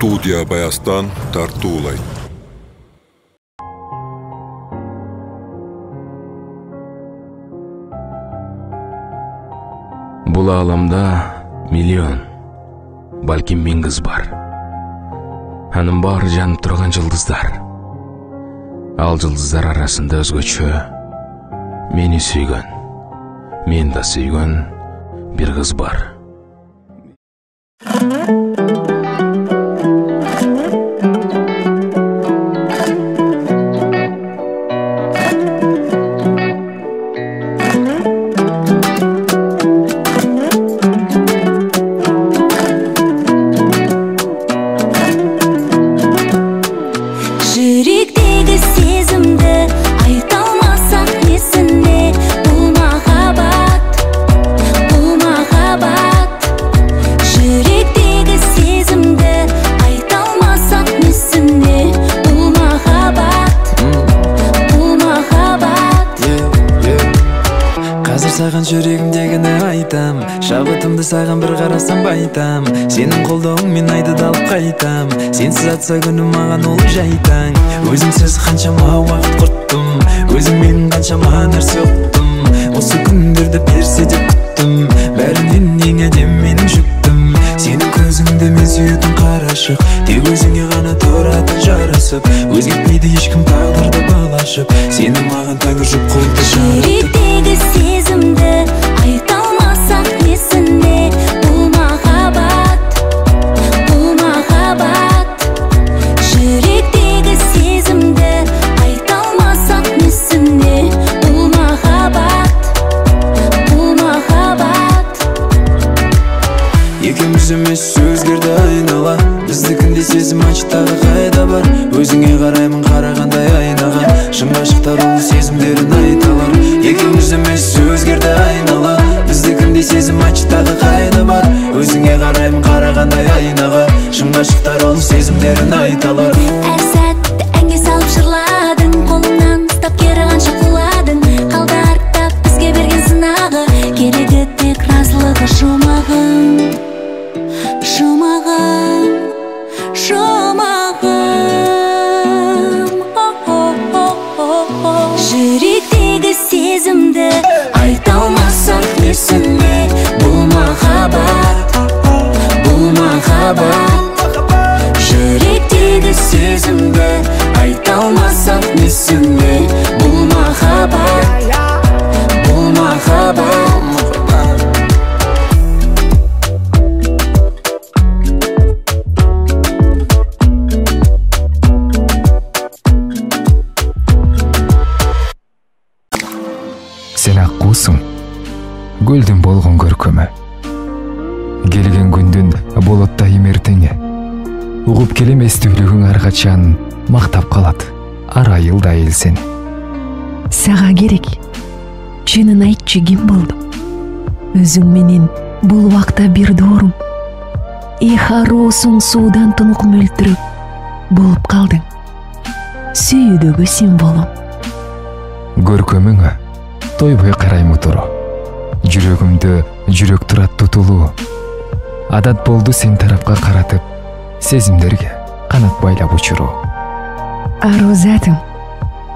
Студия Баястан тартуулайт. Бул ааламда миллион, балким 1000 кыз бар. Анын баары жанып турган жылдыздар. Ал жылдыздар арасында өзгөчө мени сүйгөн, мен да сүйгөн бир кыз бар. Саған жүрегімдегіні айтам, шабытымды саған бір қарасам байтам. Сенің қолдауыңмен айды да алып қайтам. Сенсіз атса күнім маған ол жайтаң. Өзіңсіз қаншама уақыт құрттым, өзің менің қаншама нәрсе ұқтым. Осы күндерді берсе деп күттім, бәрінен ең әдем менің жүктім. Сенің көзіңде мен сүйетін қарашық, тек өзіңе ғана тұратын жарасып. Өзгертмейді ешкім тағдырды балашып, сені маған тәңір жұп қойды жаратып. Жүректегі сезімді айта алмасақ несіне, бұл махаббат, бұл махаббат. Жүректегі сезімді айта алмасақ несіне, бұл махаббат, бұл махаббат. Екеуміз емес өзгерді айнала, біздікінде сезім ачтағы қайда бар. Өзіңе қараймын қарағандай айнаға, шын ғашықтар ол сезімдерін айталар. Екеуміз емес өзгерді айнала, біздікінде сезім ачтағы қайда бар. Өзіңе қараймын қарағандай айнаға, шын ғашықтар ол сезімдерін айталар. Әр сәтті әнге салып жырладың, қолымнан ұстап кері қанша құладың. Қалды артта бізге берген сынағы, керегі тек разылығы жұмағым, жұмағым, жұмағым. Жүректегі сезімді айта алмасақ несіне, бұл махаббат, бұл махаббат. Жүректегі сезімді айта алмасақ несіне, бұл махаббат, бұл махаббат. Сен аққусың, гүлдің болғын көркөмі. Келген күндүн болотта имертеңе. Угуп келем эстүүлүгүң аргачан мактап калат, арайылда эл сени. Сага керек, чынын айтчы ким болдум? Өзүң менен бул убакта бир доорум. Аросуң суудан тунук мөлтүрөп болуп калдың. Сүйүүдөгү символум. Көркөмүңө тойбой карайм утуру. Жүрөгүмдө жүрөк турат тутулуу. Адат болду сен тарапка каратып, сезимдерге канат байлап учуруу. Ару затым,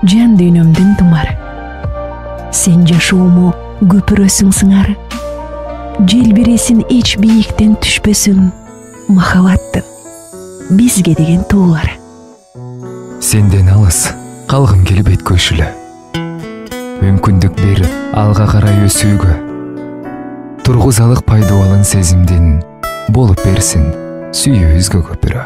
жан дүйнөмдүн тумары. Сен жашоому көпүрөсүң сыңары. Желбиресин эч бийиктен түшпөсүң, махаббаттын бизге деген туулары. Сенден алыс калгым келип өткөшүлө. Мүмкүндүк бер алга карай өсүүгө. Тургузалык пайдубалын сезимдин болуп берсин сүйүүбүзгө көпүрө.